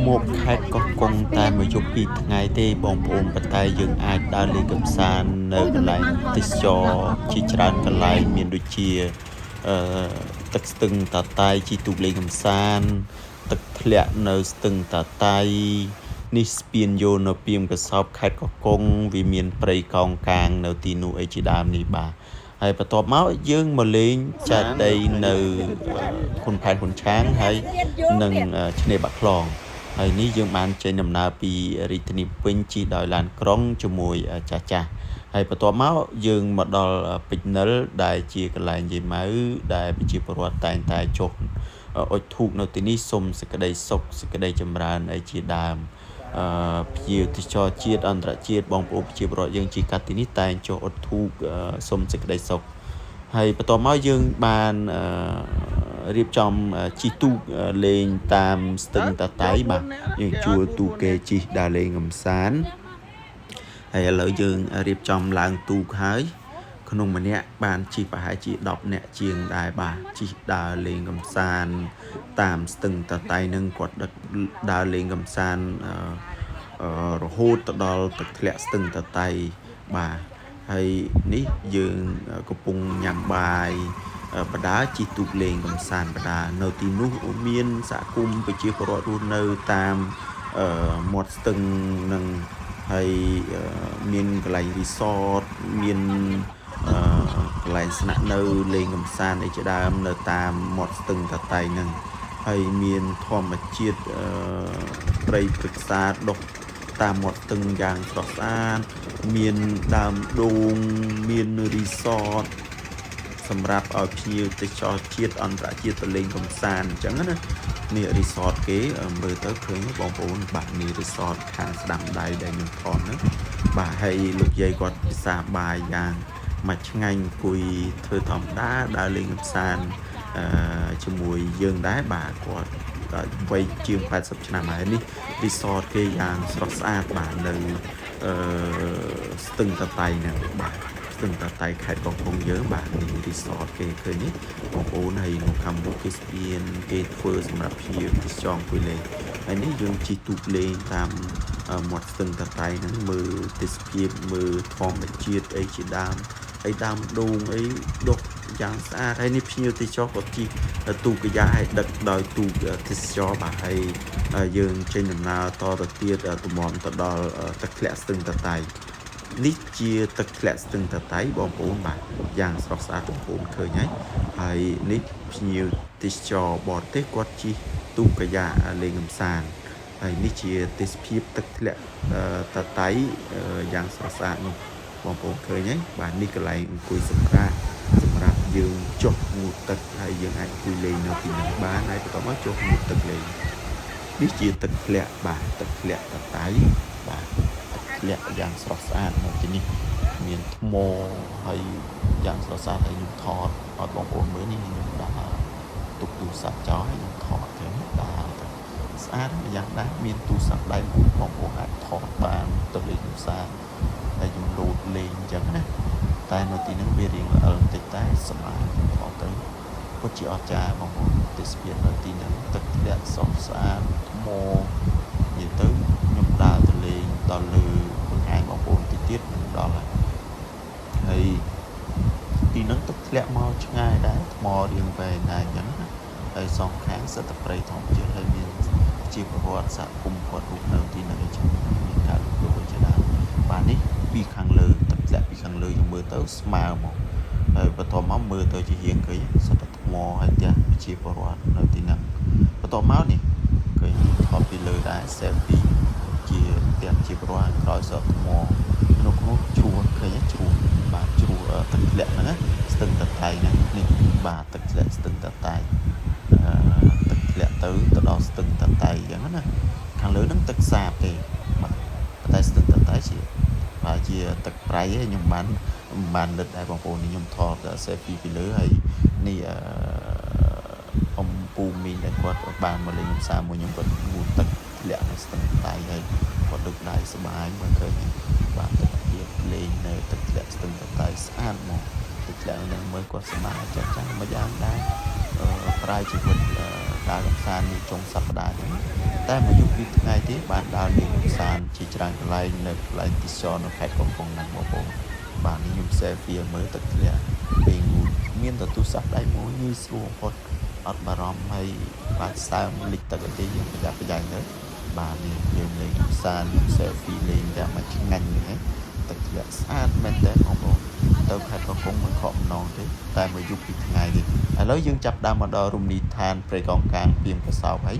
một khát có công tai mà giúp bị ngày tê bong ôm bật tay dương ai đã lên cầm san nơi cái lại tích cho chỉ tràn cái lại miền đôi chia tật từng tà tay chỉ tụ lên cầm san tật lẹ nơi từng tà tay ní spiên vô nó piêm cái shop khát có công vì miền prey con càng nơi tì nụ ấy chỉ đam ní bà hay bà tọp máu dương mà lên chặt đây nơiคนแผนคนช้างให้หนึ่งชนบะคลองហើយនេះយើងបានចេញដំណើរពីរាជធានីពេញជីដោយឡានក្រុងជាមួយចាស់ចាស់ហើយបន្ទាប់មកយើងមកដល់ពេជ្រនិលដែលជាកន្លែងយាយម៉ៅដែលប្រជាពលរដ្ឋតែងតែចុះអុជធូបនៅទីនេះសូមសេចក្តីសុខសេចក្តីចម្រើនអីជាដើមភ្ញៀវទេសចរជាតិអន្តរជាតិបងប្អូនប្រជាពលរដ្ឋយើងជាកាត់ទីនេះតែងចុះអុជធូបសូមសេចក្តីសុខហើយបន្ទាប់មកយើងបានរៀបចំជីទូកលេងតាមស្ទឹងតាតៃបាទយើងជួលទូកគេជិះដើរលេងកំសាន្តហើយឥឡូវយើងរៀបចំឡើងទូកហើយក្នុងម្នាក់បានជិះប្រហែលជា10នាក់ជាងដែរបាទជិះដើរលេងកំសាន្តតាមស្ទឹងតាតៃនឹងគាត់ដឹកដើរលេងកំសាន្តរហូតទៅដល់ទឹកធ្លាក់ស្ទឹងតាតៃបាទហើយនេះយើងកំពុងញ៉ាំបាយបដាជីទូកលេងកំសាន្តបដានៅទីនោះមានសហគមន៍ប្រជាពលរដ្ឋរស់នៅតាមមាត់ស្ទឹងនឹងហើយមានកន្លែងរីសតមានកន្លែងស្នាក់នៅលេងកំសាន្តអីជាដើមនៅតាមមាត់ស្ទឹងតាតៃនឹងហើយមានធម្មជាតិព្រៃព្រឹក្សាដុះតាមមាត់ស្ទឹងយ៉ាងស្រស់ស្អាតមានដើមដូងមានរីសតសម្រាប់ឲ្យភ្ញៀវទេសចរជាតិអន្តរជាតិទៅលេងកំសាន្តអញ្ចឹងណានេះរីសតគេមើលទៅឃើញបងប្អូនបាទនេះរីសតខាងស្ដាំដៃដែលខ្ញុំថតហ្នឹងបាទហើយលោកយាយគាត់ពិសាបាយយ៉ាងមកឆ្ងាញ់អង្គុយធ្វើធម្មតាដើរលេងកំសាន្តជាមួយយើងដែរបាទគាត់វ័យជាង80ឆ្នាំហើយនេះរីសតគេយ៉ាងស្រស់ស្អាតបាទនៅស្ទឹងតាតៃហ្នឹងបាទស្ទឹងតាតៃខេត្តកោះកុងយើងបាទនេះរីសតគេឃើញនេះបងប្អូនហើយនៅខាងមុខគេស្ពានគេធ្វើសម្រាប់ភ្ញៀវទេសចរអង្គុយលេងហើយនេះយើងជិះទូកលេងតាមមាត់ស្ទឹងតាតៃហ្នឹងមើលទេសភាពមើលធម្មជាតិអីជាដើមហើយដើមដូងអីដុះយ៉ាងស្អាតហើយនេះភ្ញៀវទេសចរក៏ជិះទូកកាយ៉ាឲ្យដឹកដោយទូកទេសចរបាទហើយយើងចេញដំណើរតទៅទៀតទំនទៅដល់ទឹកធ្លាក់ស្ទឹងតាតៃនេះជាទឹកធ្លាក់ស្ទឹងតាតៃបងប្អូនបាទយ៉ាងស្រស់ស្អាតបងប្អូនឃើញហើយនេះភ្ញៀវទេសចរបរទេសគាត់ជិះទូកកាយ៉ាលេងកំសាន្តហើយនេះជាទេសភាពទឹកធ្លាក់តាតៃយ៉ាងស្រស់ស្អាតនោះបងប្អូនឃើញបាទនេះកន្លែងអង្គុយសម្រាប់យើងចុះងូតទឹកហើយយើងអាចអង្គុយលេងនៅទីនេះបានហើយបន្ទាប់មកចុះងូតទឹកលេងនេះជាទឹកធ្លាក់បាទទឹកធ្លាក់តាតៃបាទទឹកធ្លាក់យ៉ាងស្រស់ស្អាតនៅទីនេះមានថ្មហើយយ៉ាងស្រស់ស្អាតហើយខ្ញុំថតឲ្យបងប្អូនមើលនេះខ្ញុំដាក់ទុកទូរស័ព្ទចោលហើយខ្ញុំថតទៅបាទស្អាតយ៉ាងណាស់មានទូរស័ព្ទដៃមួយបងប្អូនអាចថតបានទៅលេងកំសាន្តហើយខ្ញុំលោតលេងអញ្ចឹងណាតែនៅទីហ្នឹងវារៀងល្អបន្តិចតែសប្បាយថតទៅពិតជាអស្ចារ្យបងប្អូនទេសភាពនៅទីហ្នឹងទឹកធ្លាក់ស្រស់ស្អាតថ្មនិយាយទៅខ្ញុំដើរទៅលេងដល់លើបង្ហាញបងប្អូនតិចទៀតខ្ញុំដល់ហើយទីហ្នឹងទឹកធ្លាក់មកឆ្ងាយដែរថ្មរៀងវែងដែរអញ្ចឹងណាហើយសងខាងសិតតែព្រៃធម្មជាតិហើយមានជាប្រវត្តិសហគមន៍គាត់រស់នៅទីហ្នឹងអញ្ចឹងមានការលូតលាស់ជាដើមបាទនេះពីខាងលើទឹកធ្លាក់ពីខាងលើយើងមើលទៅស្មើមកហើយបន្ទាប់មកមើលទៅជារៀងឃើញសិតតែថ្មហើយផ្ទះជាប្រវត្តិនៅទីហ្នឹងបន្ទាប់មកនេះឃើញថតពីលើដែរ selfie ជាផ្ទះជាប្រវត្តិក្រោយសក់ថ្មក្នុងនោះជ្រួលឃើញជ្រួលបាទជ្រួលទឹកធ្លាក់ហ្នឹងស្ទឹងតាតៃហ្នឹងនេះបាទទឹកធ្លាក់ស្ទឹងតាតៃទឹកធ្លាក់ទៅដល់ស្ទឹងតាតៃអញ្ចឹងណាខាងលើហ្នឹងទឹកសាបទេបាទតែស្ទឹងតាតៃជាបាទជាទឹកប្រៃឯងខ្ញុំបានលិតដែរបងប្អូនខ្ញុំថត selfie ពីលើហើយនេះអំពូមីងដែលគាត់បានមកលេងកំសាន្តមួយខ្ញុំគាត់ងូតទឹកធ្លាក់នៅស្ទឹងតាតៃហើយគាត់ដឹកដៃសបាយមើលឃើញបាទទឹកទៀតលេងនៅទឹកធ្លាក់ស្ទឹងតាតៃស្អាតមកទឹកធ្លាក់នឹងមើលគាត់សប្បាយចាស់ៗមួយយ៉ាងដែរប្រាយជីវិត ដើរកម្សាន្តនៅចុងសប្តាហ៍ហ្នឹងតែមកយប់ពីថ្ងៃទៀតបានដើរលេងកម្សាន្តជាច្រើនកន្លែងនៅកន្លែងទេសចរនៅខេត្តកំពង់ហ្នឹងបងប្អូនបាទនេះខ្ញុំ selfie មើលទឹកធ្លាក់ពេលងូតមានតែទូរស័ព្ទដៃមួយងាយស្រួលបំផុតអត់បារម្ភហើយបាទសើមលិចទឹកទេយើងប្រយ័ត្នប្រយែងទៅបាទនេះយើងលេងកម្សាន្ត selfie លេងតែមកឆ្ងាញ់ហ្នឹងទឹកធ្លាក់ស្អាតមែនតើបងប្អូនទៅខេត្តកំពង់មិនខកម្ដងទេតែមកយប់ពីថ្ងៃនេះឥឡូវយើងចាប់ដើមមកដល់រមណីយដ្ឋានព្រៃកោងកាងពីមកសោបហើយ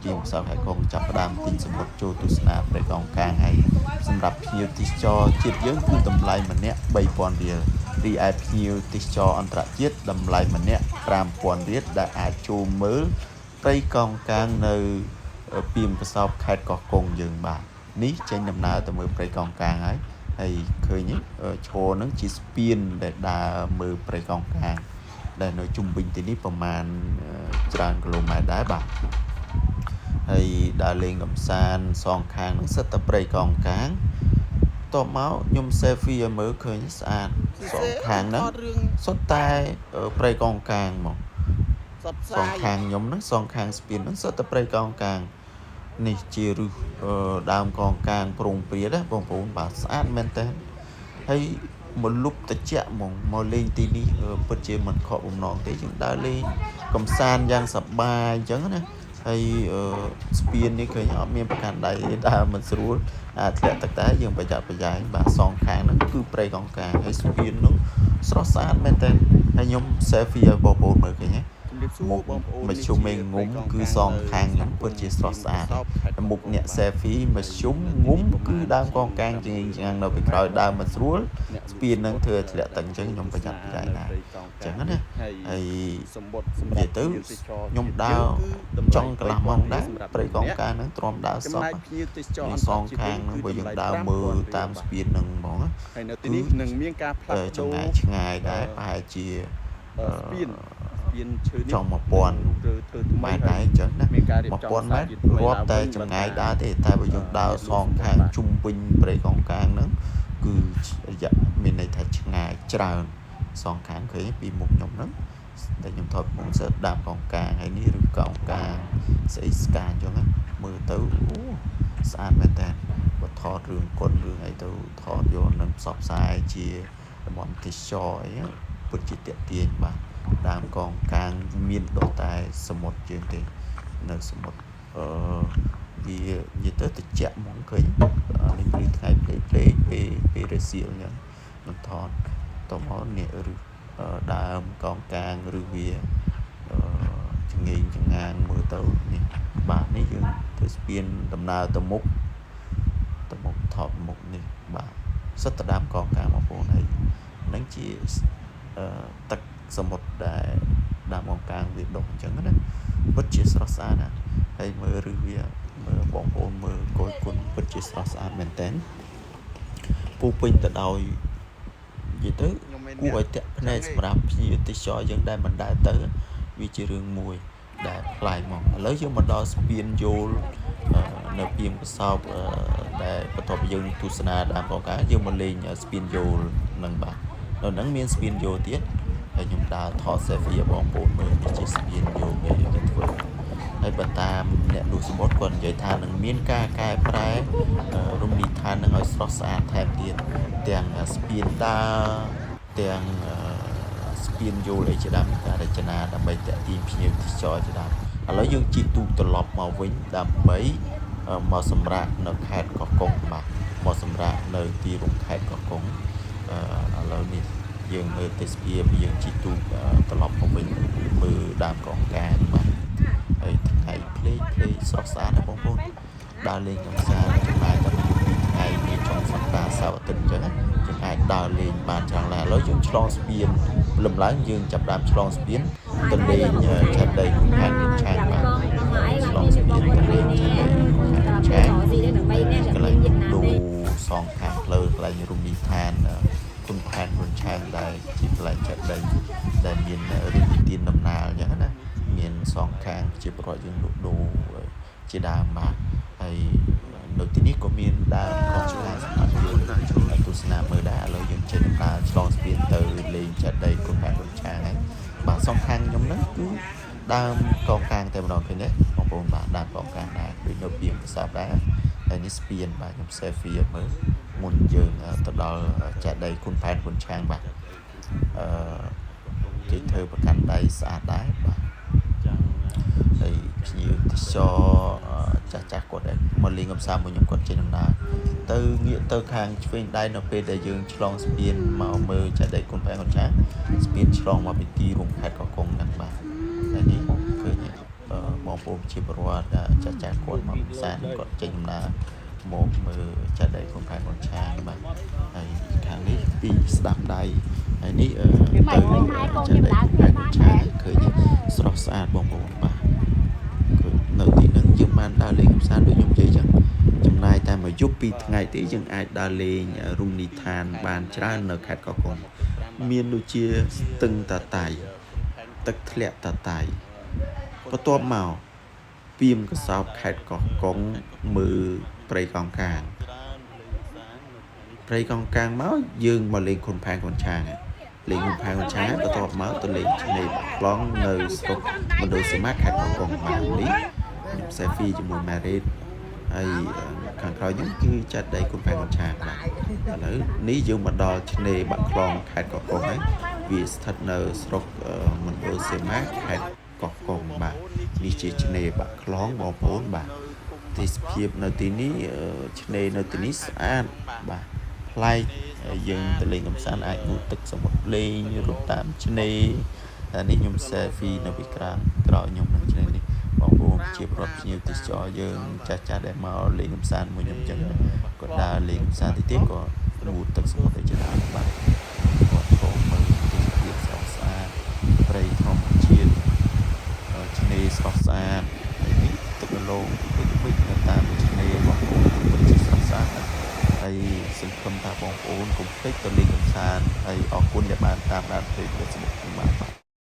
ពីមកសោបហើយកងចាប់ដើមទិញសម្បត្តិចូលទស្សនាព្រៃកោងកាងហើយសម្រាប់ភ្ញៀវទេសចរជាតិយើងគឺតម្លៃម្នាក់ 3,000 រៀលរីឯភ្ញៀវទេសចរអន្តរជាតិតម្លៃម្នាក់ 5,000 រៀលដែលអាចចូលមើលព្រៃកោងកាងនៅពីមកសោបខេត្តកោះកុងយើងបាទនេះចេញដំណើរទៅមើលព្រៃកោងកាងហើយឃើញឈរហ្នឹងជាស្ពានដែលដើរមើលព្រៃកោងកាងដែលនៅជុំវិញទីនេះប្រហែលច្រើនគីឡូម៉ែត្រដែរបាទហើយដើរលេងកម្សាន្តសងខាងហ្នឹងសិតតែព្រៃកោងកាងតបមកខ្ញុំ selfie ឲ្យមើលឃើញស្អាតសងខាងហ្នឹងសុទ្ធតែព្រៃកោងកាងមកសងខាងខ្ញុំហ្នឹងសងខាងស្ពានហ្នឹងសុទ្ធតែព្រៃកោងកាងនេះជាឫសដើមកងកាងប្រងព្រាតណាបងប្អូនបាទស្អាតមែនតើហើយមកលុបតិចមកលេងទីនេះពិតជាមិនខកបំណងទេយើងដើរលេងកំសាន្តយ៉ាងសប្បាយអញ្ចឹងណាហើយស្ពាននេះឃើញអត់មានប្រកាន់ដៃដើរមិនស្រួលធ្លាក់ទឹកតែយើងប្រយ័ត្នប្រយែងបាទសងខាងហ្នឹងគឺព្រៃកងកាងហើយស្ពាននោះស្រស់ស្អាតមែនតើហើយខ្ញុំ selfie ឲ្យបងប្អូនមើលឃើញទេមុខមជ្ឈុំមេងុំគឺសងខាងហ្នឹងពិតជាស្រស់ស្អាតមុខអ្នក selfie មជ្ឈុំងុំគឺដើមកងកាងជាងនៅពីក្រោយដើមមិនស្រួលស្ពានហ្នឹងធ្វើធ្លាក់ទឹកអញ្ចឹងខ្ញុំប្រយ័ត្នប្រយែងណាអញ្ចឹងណាហើយនិយាយទៅខ្ញុំដើរចង់កន្លះម៉ោងដែរព្រៃកងកាងហ្នឹងទ្រាំដើរសោះសងខាងហ្នឹងបើយើងដើរមើលតាមស្ពានហ្នឹងហ្មងហើយនៅទីនេះនឹងមានការផ្លាស់ប្ដូរឆ្ងាយដែរប្រហែលជាស្ពានចង់1000ម៉ែត្រដែរអញ្ចឹងណា1000ម៉ែត្ររាប់តែចម្ងាយដើរទេតែបើយើងដើរសងខាងជុំវិញព្រៃកងកាងហ្នឹងគឺរយៈមានន័យថាឆ្ងាយច្រើនសងខាងឃើញពីមុខខ្ញុំហ្នឹងតែខ្ញុំថតមុខសើដើមកងកាងហើយនេះឬកងកាងស្អីស្កាអញ្ចឹងណាមើលទៅអូស្អាតមែនតើបើថតរឿងគុណរឿងអីទៅថតយកនឹងផ្សព្វផ្សាយជាតំបន់ទេសចរអីពិតជាទាក់ទាញបាទដើមកងកាងមានដុះតែសមុទ្រជាងទេនៅសមុទ្រវានិយាយទៅតិចហ្មងឃើញនេះព្រឹកថ្ងៃពេលរសៀលអញ្ចឹងមិនថតតមកនេះឬដើមកងកាងឬវាចងាងមើលទៅនេះបាទនេះយើងធ្វើស្ពានដំណើរទៅមុខថតមុខនេះបាទសិតតែដើមកងកាងបងប្អូនហើយនឹងជាទឹកសមុទ្រដែលដើមកងកាងវាដុះអញ្ចឹងណាពិតជាស្រស់ស្អាតណាហើយមើលឬវាមើលបងប្អូនមើលគយគុណពិតជាស្រស់ស្អាតមែនតើពូពេញទៅដោយនិយាយទៅគួរឲ្យតាក់ភ្នែកសម្រាប់ភ្ញៀវទេសចរយើងដែលមិនដែលទៅវាជារឿងមួយដែលប្លែកមកឥឡូវយើងមកដល់ស្ពានយល់នៅពីមកសោបដែលបន្ទាប់ពីយើងទស្សនាដើមកងកាងយើងមកលេងស្ពានយល់នឹងបាទនៅហ្នឹងមានស្ពានយល់ទៀតហើយខ្ញុំដើរថត selfie ឲ្យបងប្អូនមើលនេះជាស្ពានយល់គេធ្វើហើយបើតាមអ្នកលក់សមុទ្រគាត់និយាយថានឹងមានការកែប្រែរមណីយដ្ឋាននឹងឲ្យស្រស់ស្អាតថែមទៀតទាំងស្ពានដើរទាំងស្ពានយល់អីជាដើមការរចនាដើម្បីទាក់ទាញភ្ញៀវទេសចរជាដើមឥឡូវយើងជិះទូកត្រឡប់មកវិញដើម្បីមកសម្រាកនៅខេត្តកោះកុងបាទមកសម្រាកនៅទីរួមខេត្តកោះកុងឥឡូវនេះយើងមើលទេសភាពយើងជិះទូកត្រឡប់មកវិញមើលដើមកងកាងបាទហើយថ្ងៃភ្លេងស្រស់ស្អាតណាបងប្អូនដើរលេងកម្សាន្តចំណាយតែថ្ងៃនេះចុងសប្តាហ៍សៅរ៍អាទិត្យអញ្ចឹងយើងអាចដើរលេងបានច្រើនណាស់ឥឡូវយើងឆ្លងស្ពានលំឡើងយើងចាប់ដើមឆ្លងស្ពានទៅលេងឆែកដីគុំខាងគិនឆាងបាទឆ្លងស្ពានទៅលេងឆែកដីគុំខាងគិនឆាងកន្លែងទូសងខាងផ្លូវកន្លែងរមណីយដ្ឋានគុំខាងគិនឆាងដែលជាកន្លែងឆែកដីដែលមានរឿងនិទានដំណាលអញ្ចឹងណាមានសងខាងជាប្រវត្តិយើងលក់ដូរជាដើមបាទហើយនៅទីនេះក៏មានដើមកងឆ្លាតសម្រាប់យើងទស្សនាមើលដែរឥឡូវយើងចេញដំណើរឆ្លងស្ពានទៅលេងចែកដីគុំខាងគិនឆាងហើយបាទសងខាងខ្ញុំហ្នឹងគឺ ដើមកងកាងតែម្ដងឃើញទេបងប្អូនបាទដើមកងកាងដែរដូចនៅពីភាសាដែរហើយនេះស្ពានបាទខ្ញុំ selfie មើលមុនយើងទៅដល់ចេតិយគុណផែនគុណឆាងបាទគេធ្វើប្រកាន់ដៃស្អាតដែរបាទហើយភ្ញៀវទេសចរចាស់គាត់មកលេងកំសាន្តមួយខ្ញុំគាត់ចេញដំណើរទៅងាកទៅខាងឆ្វេងដៃនៅពេលដែលយើងឆ្លងស្ពានមកមើលចេតិយគុណផែនគុណឆាងស្ពានឆ្លងមកពីទីរួមខេត្តកោះកុងហ្នឹងបាទហើយនេះឃើញបងប្អូនជាប្រវត្តិចាស់គាត់មកកំសាន្តគាត់ចេញដំណើរមកមើលចេតិយគុណផែនគុណឆាងបាទហើយខាងនេះពីស្ដាំដៃហើយនេះទៅចេតិយគុណផែនគុណឆាងឃើញស្រស់ស្អាតបងប្អូនបាទនៅទីហ្នឹងយើងបានដើរលេងកំសាន្តដូចខ្ញុំនិយាយចឹងចំណាយតែមួយយប់2ថ្ងៃទេយើងអាចដើរលេងរមណីយដ្ឋានបានច្រើននៅខេត្តកោះកុងមានដូចជាស្ទឹងតាតៃទឹកធ្លាក់តាតៃបន្ទាប់មកពីមកសោបខេត្តកោះកុងមើលព្រៃកោងកាងមកយើងមកលេងគុនផែនគុនឆាងលេងគុនផែនគុនឆាងបន្ទាប់មកទៅលេងឆ្នេរបាក់ខ្លងនៅស្រុកមណ្ឌលសីមាខេត្តកោះកុងបាទនេះខ្ញុំ selfie ជាមួយ Married ហើយខាងក្រោយនេះគឺចាត់ដីគុនផែនគុនឆាងបាទឥឡូវនេះយើងមកដល់ឆ្នេរបាក់ខ្លងខេត្តកោះកុងហើយវាស្ថិតនៅស្រុកមណ្ឌលសីមាខេត្តកោះកុងបាទនេះជាឆ្នេរបាក់ខ្លងបងប្អូនបាទទេសភាពនៅទីនេះឆ្នេរនៅទីនេះស្អាតបាទប្លែកយើងទៅលេងកំសាន្តអាចងូតទឹកសមុទ្រលេងរត់តាមឆ្នេរនេះខ្ញុំ selfie នៅពីក្រោយខ្ញុំនៅឆ្នេរនេះបងប្អូនជាប្រវត្តិភ្ញៀវទេសចរយើងចាស់ដែលមកលេងកំសាន្តមួយខ្ញុំចឹងក៏ដើរលេងកំសាន្តទៀតក៏ងូតទឹកសមុទ្រទៅច្រើនបាទគាត់ចូលមើលទេសភាពស្រស់ស្អាតព្រៃធម្មជាតិឆ្នេរស្រស់ស្អាតហើយនេះទឹកកន្លងវិចនៅតាមឆ្នេរបងប្អូនពិតជាស្រស់ស្អាតហើយសង្ឃឹមថាបងប្អូនកុំភ្លេចទៅលេងកំសាន្តហើយអរគុណដែលបានតាមដាន Facebook ខ្ញុំបាទ